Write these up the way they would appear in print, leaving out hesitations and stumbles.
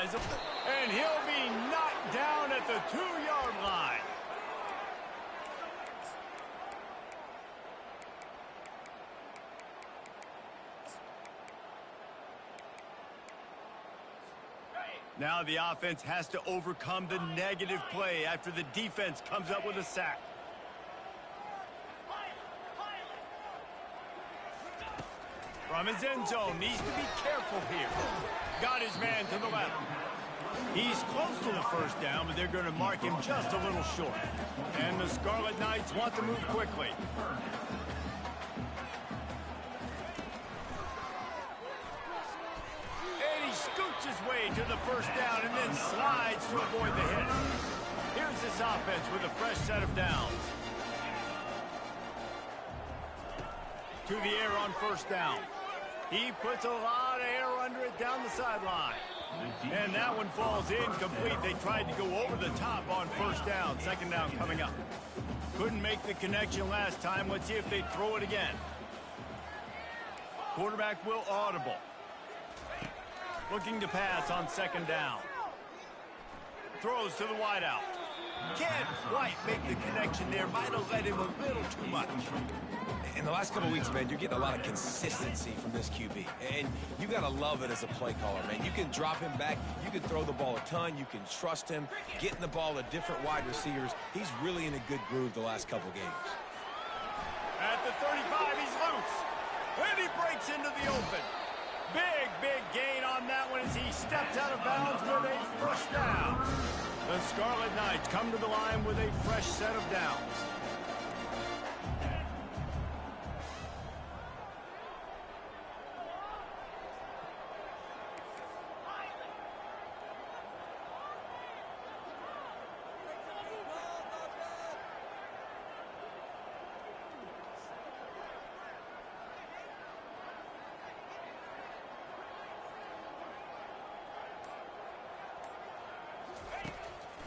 tries to, and he'll be knocked down at the 2-yard line. Now the offense has to overcome the negative play after the defense comes up with a sack. From his end zone, needs to be careful here. Got his man to the left. He's close to the first down, but they're going to mark him just a little short. And the Scarlet Knights want to move quickly. And he scoots his way to the first down and then slides to avoid the hit. Here's this offense with a fresh set of downs. To the air on first down. He puts a lot of air under it down the sideline. And that one falls incomplete. They tried to go over the top on first down. Second down coming up. Couldn't make the connection last time. Let's see if they throw it again. Quarterback will audible. Looking to pass on second down. Throws to the wideout. Can't quite make the connection there. Might have led him a little too much. In the last couple weeks, man, you're getting a lot of consistency from this QB. And you got to love it as a play caller, man. You can drop him back. You can throw the ball a ton. You can trust him, getting the ball to different wide receivers. He's really in a good groove the last couple games. At the 35, he's loose. And he breaks into the open. Big gain on that one as he steps out of bounds with a first down. The Scarlet Knights come to the line with a fresh set of downs.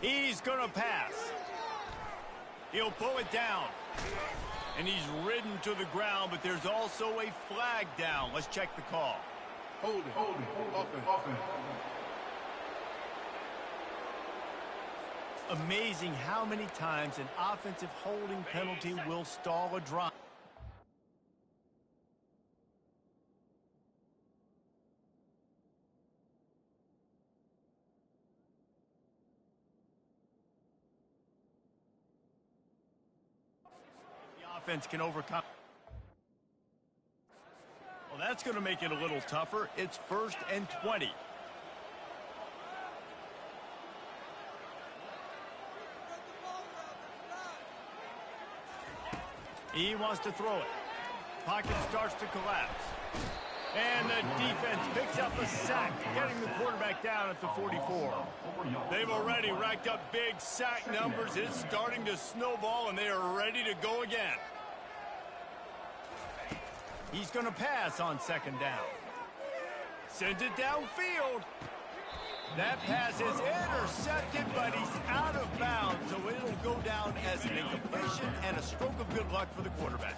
He's going to pass. He'll pull it down. And he's ridden to the ground, but there's also a flag down. Let's check the call. Hold it. Offense. Amazing how many times an offensive holding penalty will stall a drive. Offense can overcome. Well, that's going to make it a little tougher. It's 1st and 20. He wants to throw it. Pocket starts to collapse. And the defense picks up a sack, getting the quarterback down at the 44. They've already racked up big sack numbers. It's starting to snowball, and they are ready to go again. He's going to pass on second down. Sends it downfield. That pass is intercepted, but he's out of bounds, so it'll go down as an incompletion and a stroke of good luck for the quarterback.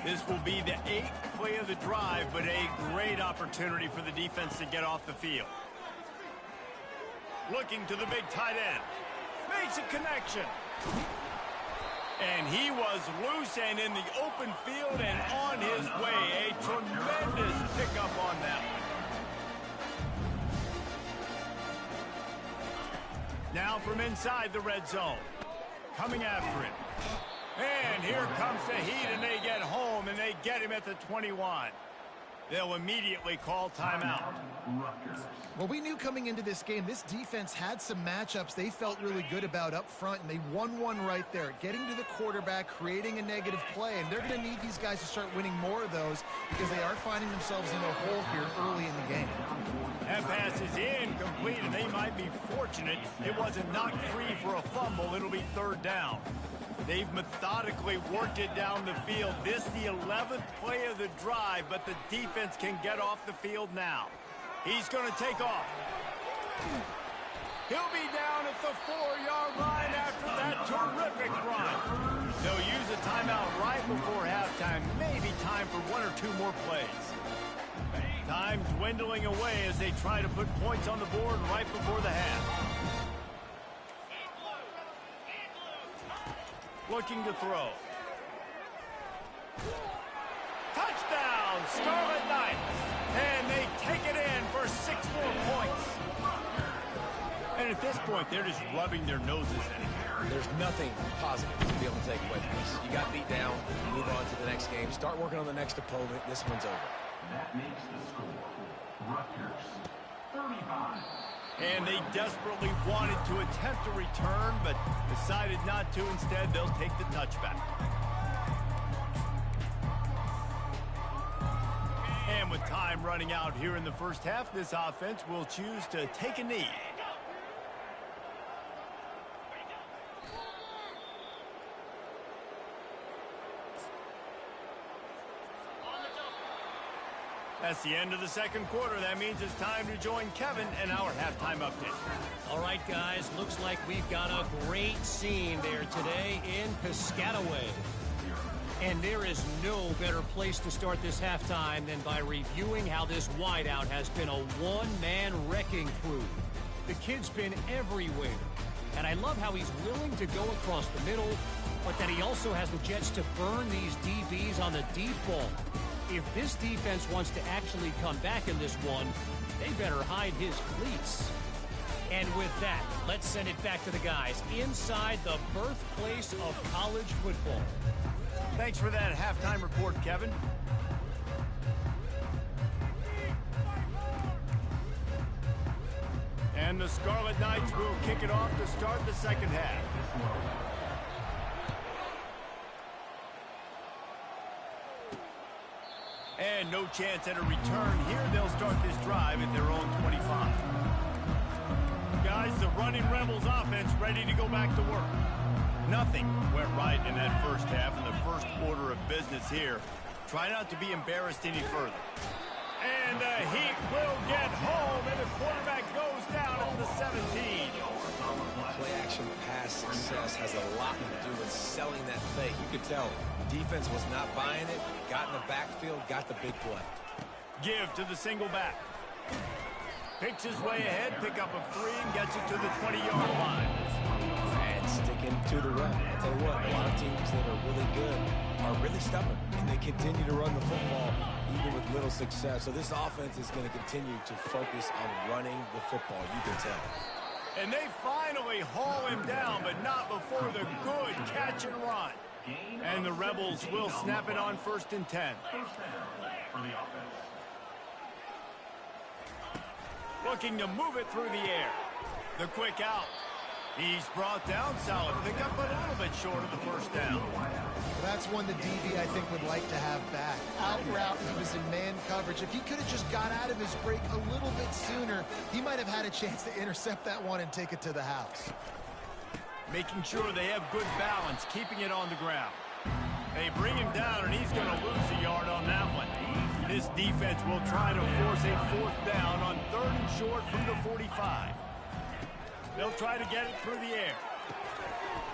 This will be the 8th play of the drive, but a great opportunity for the defense to get off the field. Looking to the big tight end. Makes a connection. And he was loose and in the open field and on his way. A tremendous pickup on that one. Now from inside the red zone. Coming after him. And here comes the heat, and they get home, and they get him at the 21. They'll immediately call timeout. Well, we knew coming into this game, this defense had some matchups they felt really good about up front, and they won one right there, getting to the quarterback, creating a negative play, and they're going to need these guys to start winning more of those because they are finding themselves in a hole here early in the game. That pass is incomplete, and they might be fortunate it wasn't knocked free for a fumble. It'll be third down. They've methodically worked it down the field. This the 11th play of the drive, but the defense can get off the field now. He's going to take off. He'll be down at the 4-yard line after that terrific run. They'll use a timeout right before halftime. Maybe time for 1 or 2 more plays. Time dwindling away as they try to put points on the board right before the half. Looking to throw. Touchdown, Scarlet Knights. And they take it in for 6 more points. And at this point, they're just rubbing their noses in it. There's nothing positive to be able to take away from this. You got beat down, move on to the next game, start working on the next opponent. This one's over. That makes the score Rutgers 35. And they desperately wanted to attempt a return, but decided not to. Instead, they'll take the touchback. And with time running out here in the first half, this offense will choose to take a knee. That's the end of the second quarter. That means it's time to join Kevin and our halftime update. All right, guys, looks like we've got a great scene there today in Piscataway. And there is no better place to start this halftime than by reviewing how this wideout has been a one-man wrecking crew. The kid's been everywhere. And I love how he's willing to go across the middle, but that he also has the jets to burn these DBs on the deep ball. If this defense wants to actually come back in this one, they better hide his cleats. And with that, let's send it back to the guys inside the birthplace of college football. Thanks for that halftime report, Kevin. And the Scarlet Knights will kick it off to start the second half. And no chance at a return here. They'll start this drive at their own 25. Guys, the running Rebels offense ready to go back to work. Nothing went right in that first half in the first order of business here. Try not to be embarrassed any further. And the Heat will get home, and the quarterback goes down at the 17. Play-action pass success has a lot to do with selling that fake. You could tell defense was not buying it, got in the backfield, got the big play. Give to the single back. Picks his way ahead, pick up a 3, and gets it to the 20-yard line. And sticking to the run. I'll tell you what, a lot of teams that are really good are really stubborn, and they continue to run the football even with little success. So this offense is going to continue to focus on running the football, you can tell. And they finally haul him down, but not before the good catch and run. And the Rebels will snap it on 1st and 10. Looking to move it through the air. The quick out. He's brought down, solid pickup, but a little bit short of the first down. That's one the DB, I think, would like to have back. Out route, he was in man coverage. If he could have just got out of his break a little bit sooner, he might have had a chance to intercept that one and take it to the house. Making sure they have good balance, keeping it on the ground. They bring him down, and he's going to lose a yard on that one. This defense will try to force a 4th down on 3rd and short from the 45. They'll try to get it through the air.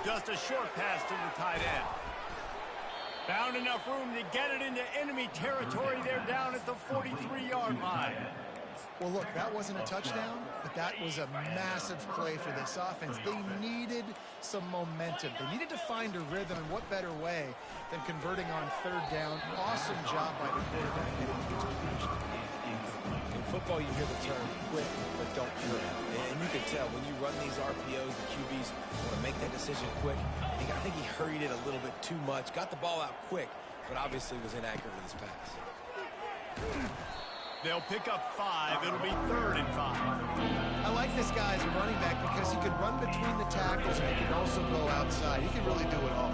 Just a short pass to the tight end. Found enough room to get it into enemy territory. They're down at the 43-yard line. Well, look, that wasn't a touchdown, but that was a massive play for this offense. They needed some momentum. They needed to find a rhythm, and what better way than converting on 3rd down. Awesome job by the quarterback getting into position. In football, you hear the term quick, but don't hurry. And you can tell when you run these RPOs, the QBs want to make that decision quick. And I think he hurried it a little bit too much, got the ball out quick, but obviously was inaccurate with his pass. They'll pick up 5. It'll be 3rd and 5. I like this guy as a running back because he could run between the tackles and he can also go outside. He can really do it all.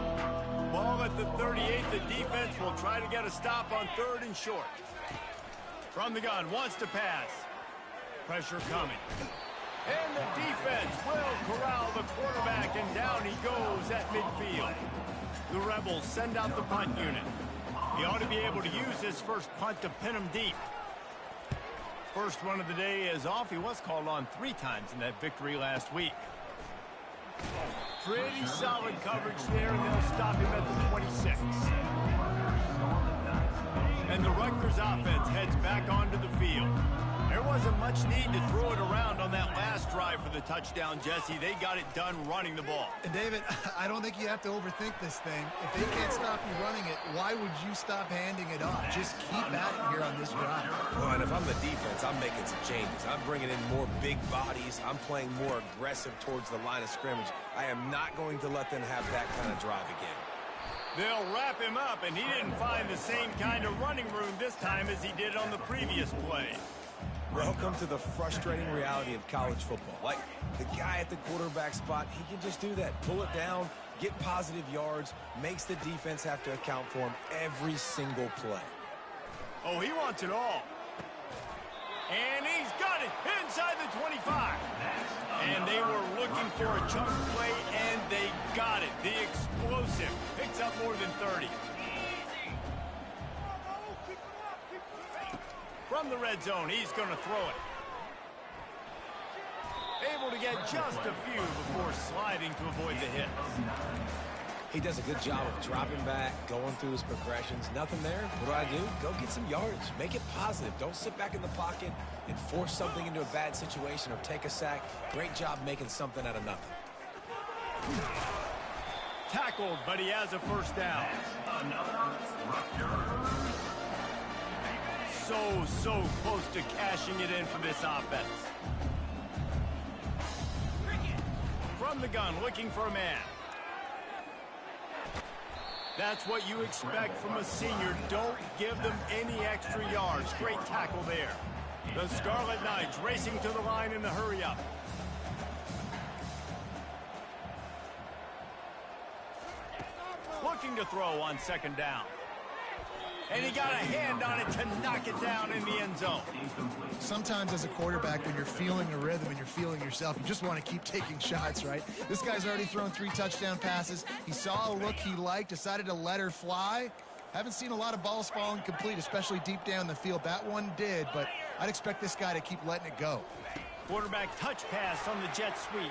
Ball at the 38. The defense will try to get a stop on 3rd and short. From the gun, wants to pass. Pressure coming. And the defense will corral the quarterback, and down he goes at midfield. The Rebels send out the punt unit. He ought to be able to use his first punt to pin him deep. First one of the day is off. He was called on 3 times in that victory last week. Pretty solid coverage there, and they'll stop him at the 26. And the Rutgers offense heads back onto the field. There wasn't much need to throw it around on that last drive for the touchdown, Jesse. They got it done running the ball. And David, I don't think you have to overthink this thing. If they can't stop you running it, why would you stop handing it off? Just keep at it here on this drive. Well, and if I'm the defense, I'm making some changes. I'm bringing in more big bodies. I'm playing more aggressive towards the line of scrimmage. I am not going to let them have that kind of drive again. They'll wrap him up, and he didn't find the same kind of running room this time as he did on the previous play. Welcome to the frustrating reality of college football. Like, the guy at the quarterback spot, he can just do that. Pull it down, get positive yards, makes the defense have to account for him every single play. Oh, he wants it all. And he's got it inside the 25. And they were looking for a chunk play, and they got it. The explosive picks up more than 30. From the red zone, he's going to throw it. Able to get just a few before sliding to avoid the hit. He does a good job of dropping back, going through his progressions. Nothing there. What do? Go get some yards. Make it positive. Don't sit back in the pocket and force something into a bad situation or take a sack. Great job making something out of nothing. Tackled, but he has a first down. So close to cashing it in for this offense. From the gun, looking for a man. That's what you expect from a senior. Don't give them any extra yards. Great tackle there. The Scarlet Knights racing to the line in the hurry-up. Looking to throw on second down. And he got a hand on it to knock it down in the end zone. Sometimes as a quarterback, when you're feeling a rhythm and you're feeling yourself, you just want to keep taking shots, right? This guy's already thrown 3 touchdown passes. He saw a look he liked, decided to let her fly. Haven't seen a lot of balls falling complete, especially deep down the field. That one did, but I'd expect this guy to keep letting it go. Quarterback touch pass on the jet sweep.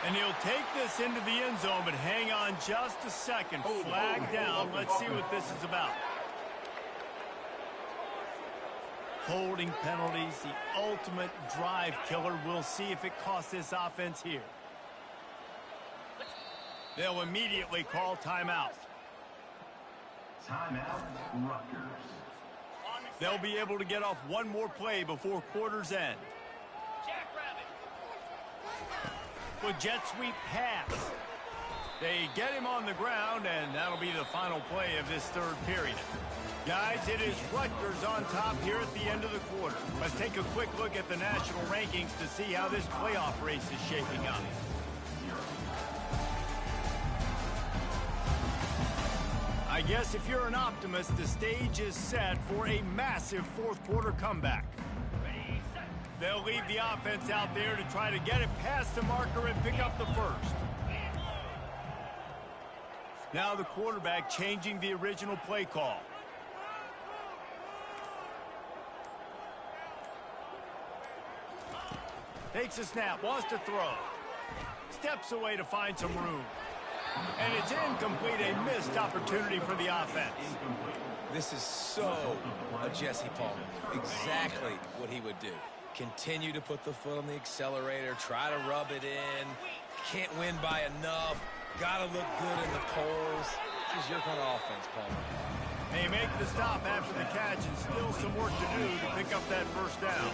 And he'll take this into the end zone, but hang on just a second. Flag down. Let's see what this is about. Holding penalties, the ultimate drive killer. We'll see if it costs this offense here. They'll immediately call timeout. Timeout, Rutgers. They'll be able to get off one more play before quarter's end. With jet sweep pass. They get him on the ground, and that'll be the final play of this third period. Guys, it is Rutgers on top here at the end of the quarter. Let's take a quick look at the national rankings to see how this playoff race is shaping up. I guess if you're an optimist, the stage is set for a massive fourth quarter comeback. They'll leave the offense out there to try to get it past the marker and pick up the first. Now the quarterback changing the original play call. Takes a snap, wants to throw. Steps away to find some room. And it's incomplete, a missed opportunity for the offense. This is so a Jesse Palmer. Exactly what he would do. Continue to put the foot on the accelerator, try to rub it in. Can't win by enough. Gotta look good in the polls. This is your kind of offense, Palmer. They make the stop after the catch and still some work to do to pick up that first down.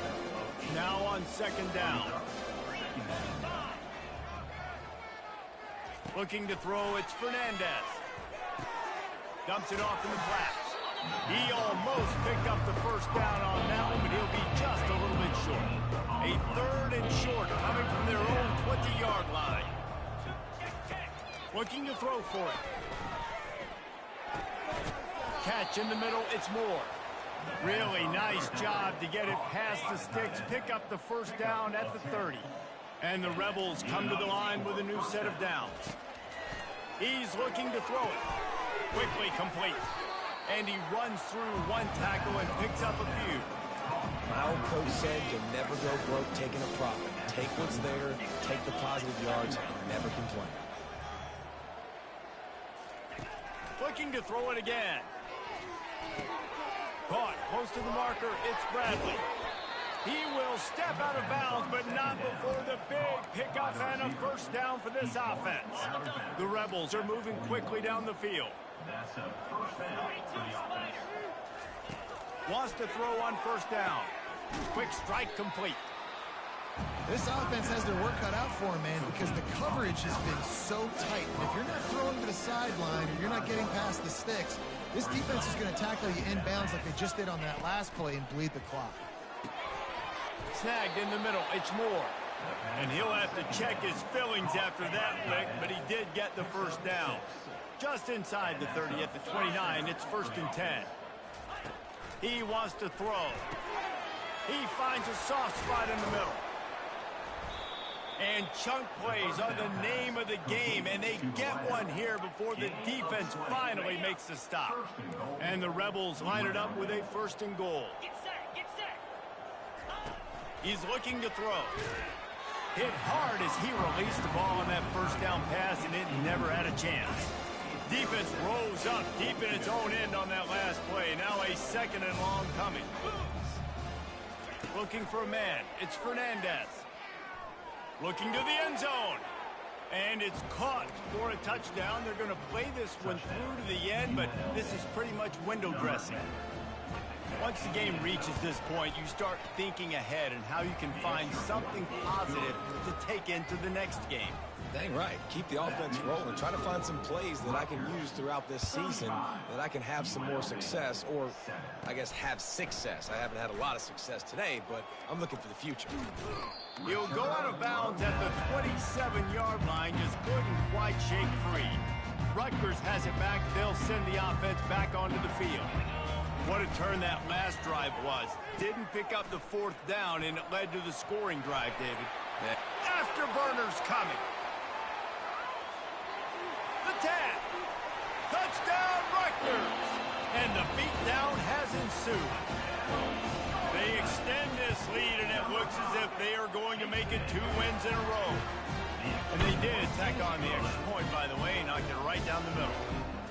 Now on second down. Looking to throw, it's Fernandez. Dumps it off in the flats. He almost picked up the first down on that one, but he'll be just a little bit short. A third and short coming from their own 20-yard line. Looking to throw for it. Catch in the middle, it's Moore. Really nice job to get it past the sticks, pick up the first down at the 30. And the Rebels come to the line with a new set of downs. He's looking to throw it. Quickly complete. And he runs through one tackle and picks up a few. My old coach said you'll never go broke taking a profit. Take what's there, take the positive yards, and never complain. looking to throw it again. Caught close to the marker, it's Bradley. He will step out of bounds, but not before the big pickup and a first down for this offense. The Rebels are moving quickly down the field. That's a first down for the offense. Wants to throw on first down. Quick strike complete. This offense has their work cut out for them, man, because the coverage has been so tight. And if you're not throwing to the sideline or you're not getting past the sticks, this defense is going to tackle you inbounds like they just did on that last play and bleed the clock. Snagged in the middle, it's Moore. And he'll have to check his fillings after that lick, but he did get the first down. Just inside the 30 at the 29, it's 1st and 10. He wants to throw. He finds a soft spot in the middle. And chunk plays are the name of the game, and they get one here before the defense finally makes the stop. And the Rebels line it up with a 1st and goal. He's looking to throw. Hit hard as he released the ball on that first down pass, and it never had a chance. Defense rose up deep in its own end on that last play. Now a 2nd and long coming. Looking for a man. It's Fernandez. Looking to the end zone. And it's caught for a touchdown. They're going to play this one through to the end, but this is pretty much window dressing. Once the game reaches this point, you start thinking ahead and how you can find something positive to take into the next game. Dang right. Keep the offense rolling. Try to find some plays that I can use throughout this season that I can have some more success, or I guess have success. I haven't had a lot of success today, but I'm looking for the future. He'll go out of bounds at the 27-yard line, just couldn't quite shake free. Rutgers has it back. They'll send the offense back onto the field. What a turn that last drive was. Didn't pick up the 4th down, and it led to the scoring drive, David. Afterburners coming. The tap. Touchdown, Rutgers. And the beatdown has ensued. They extend this lead, and it looks as if they are going to make it 2 wins in a row. And they did tack on the extra point, by the way, knocked it right down the middle.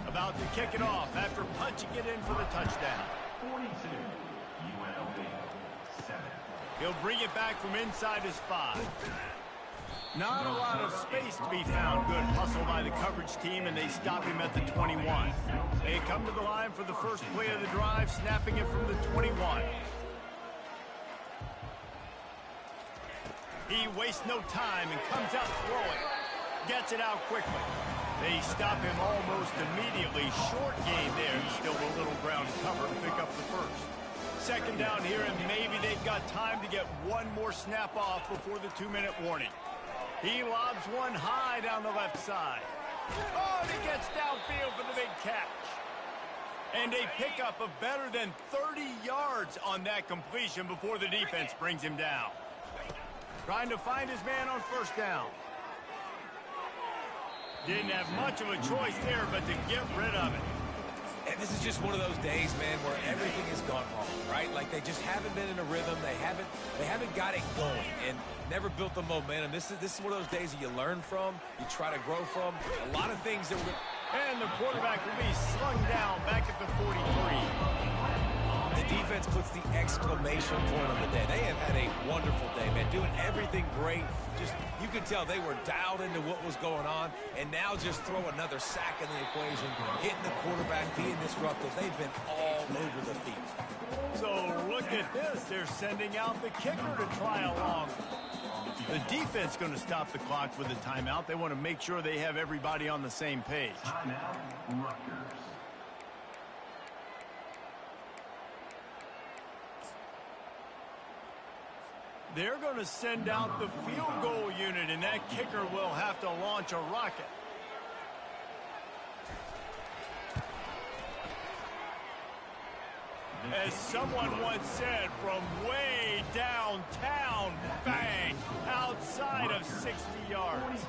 About to kick it off after punching it in for the touchdown. 42, UNLV, 7. He'll bring it back from inside his 5. Not a lot of space to be found. Good hustle by the coverage team, and they stop him at the 21. They come to the line for the first play of the drive, snapping it from the 21. He wastes no time and comes out throwing. Gets it out quickly. They stop him almost immediately. Short gain there. Still a little ground cover to pick up the first. 2nd down here, and maybe they've got time to get one more snap off before the 2-minute warning. He lobs one high down the left side. Oh, and he gets downfield for the big catch. And a pickup of better than 30 yards on that completion before the defense brings him down. Trying to find his man on 1st down. Didn't have much of a choice there, but to get rid of it. And this is just one of those days, man, where everything has gone wrong, right? Like they just haven't been in a rhythm. They haven't got it going and never built the momentum. This is one of those days that you learn from, you try to grow from. A lot of things that we're... And the quarterback will be slung down back at the 43. The defense puts the exclamation point on the day. They have had a wonderful day, man, doing everything great. Just, you could tell they were dialed into what was going on, and now just throw another sack in the equation, hitting the quarterback, being disruptive. They've been all over the field. So look at this. They're sending out the kicker to try along. The defense going to stop the clock with a timeout. They want to make sure they have everybody on the same page. Timeout, Rutgers. They're going to send out the field goal unit, and that kicker will have to launch a rocket. As someone once said, from way downtown, bang, outside of 60 yards.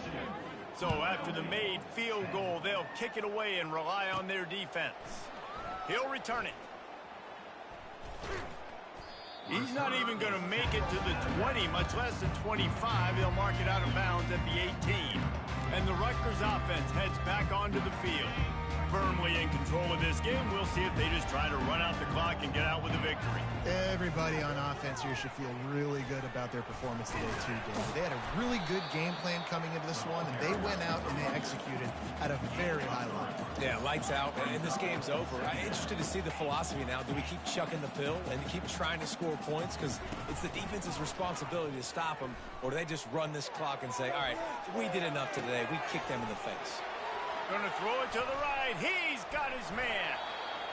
So after the made field goal, they'll kick it away and rely on their defense. He'll return it. He's not even going to make it to the 20, much less the 25. He'll mark it out of bounds at the 18. And the Rutgers offense heads back onto the field. Firmly in control of this game, we'll see if they just try to run out the clock and get out with a victory. Everybody on offense here should feel really good about their performance today, too, David. They had a really good game plan coming into this one, and they went out and they executed at a very high level. Yeah, lights out, and this game's over. I'm interested to see the philosophy now. Do we keep chucking the pill and keep trying to score points? Because it's the defense's responsibility to stop them, or do they just run this clock and say, all right, we did enough today. We kicked them in the face. Gonna throw it to the right. He's got his man.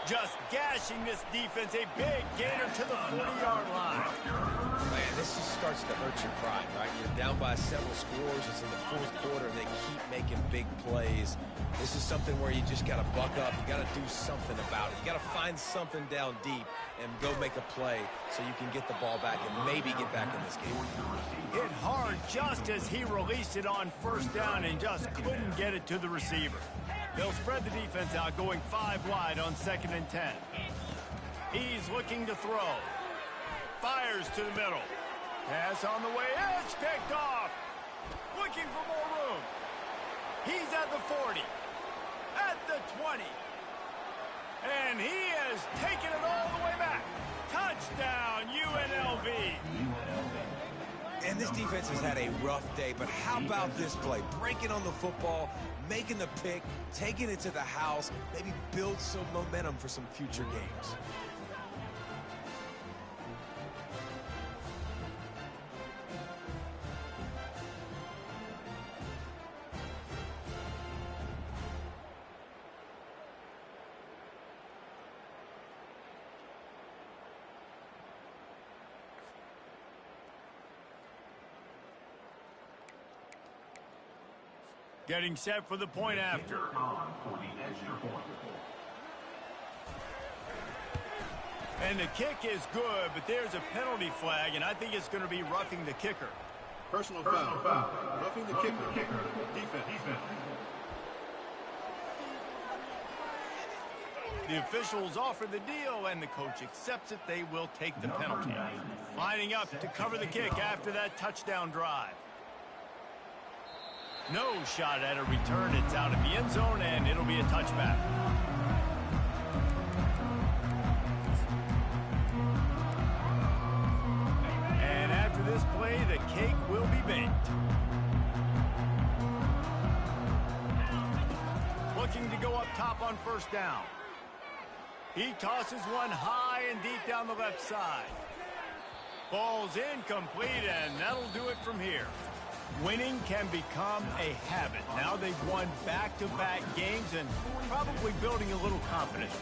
Just gashing this defense. A big gainer to the 40-yard line. Man, this just starts to hurt your pride, right? You're down by several scores. It's in the fourth quarter, and they keep making big plays. This is something where you just got to buck up. You got to do something about it. You got to find something down deep and go make a play so you can get the ball back and maybe get back in this game. Hit hard just as he released it on first down and just couldn't get it to the receiver. They'll spread the defense out, going 5 wide on 2nd and 10. He's looking to throw. Fires to the middle. Pass on the way. It's picked off. Looking for more room. He's at the 40. At the 20. And he has taken it all the way back. Touchdown, UNLV. And this defense has had a rough day, but how about this play? Breaking on the football, making the pick, taking it to the house, maybe build some momentum for some future games. Getting set for the point after. For the extra point. And the kick is good, but there's a penalty flag, and I think it's going to be roughing the kicker. Personal foul. Roughing the kicker. Defense. The officials offer the deal, and the coach accepts it. They will take the penalty. Lining up to cover the kick after that touchdown drive. No shot at a return. It's out of the end zone, and it'll be a touchback. And after this play, the cake will be baked. Looking to go up top on first down. He tosses one high and deep down the left side. Ball's incomplete, and that'll do it from here. Winning can become a habit. Now they've won back-to-back games and probably building a little confidence.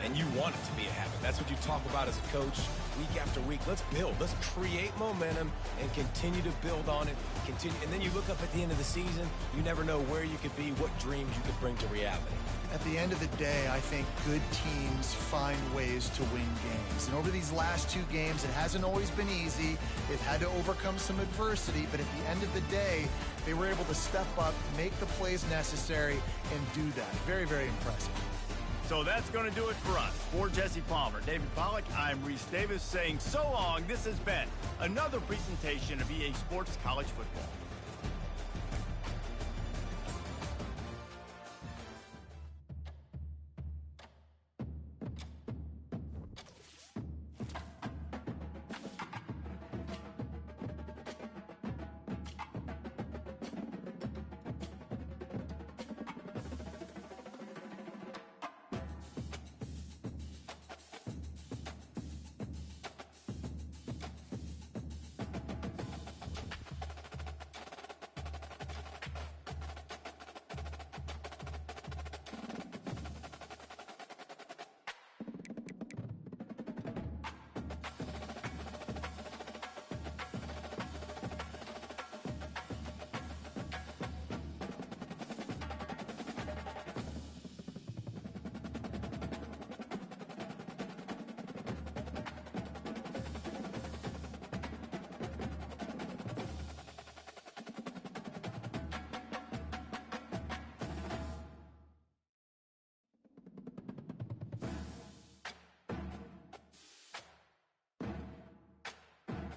And you want it to be a habit. That's what you talk about as a coach week after week. Let's build. Let's create momentum and continue to build on it. And then you look up at the end of the season, you never know where you could be, what dreams you could bring to reality. At the end of the day, I think good teams find ways to win games. And over these last 2 games, it hasn't always been easy. They've had to overcome some adversity, but at the end of the day, they were able to step up, make the plays necessary, and do that. Very, very impressive. So that's going to do it for us. For Jesse Palmer, David Pollack, I'm Reese Davis saying so long. This has been another presentation of EA Sports College Football.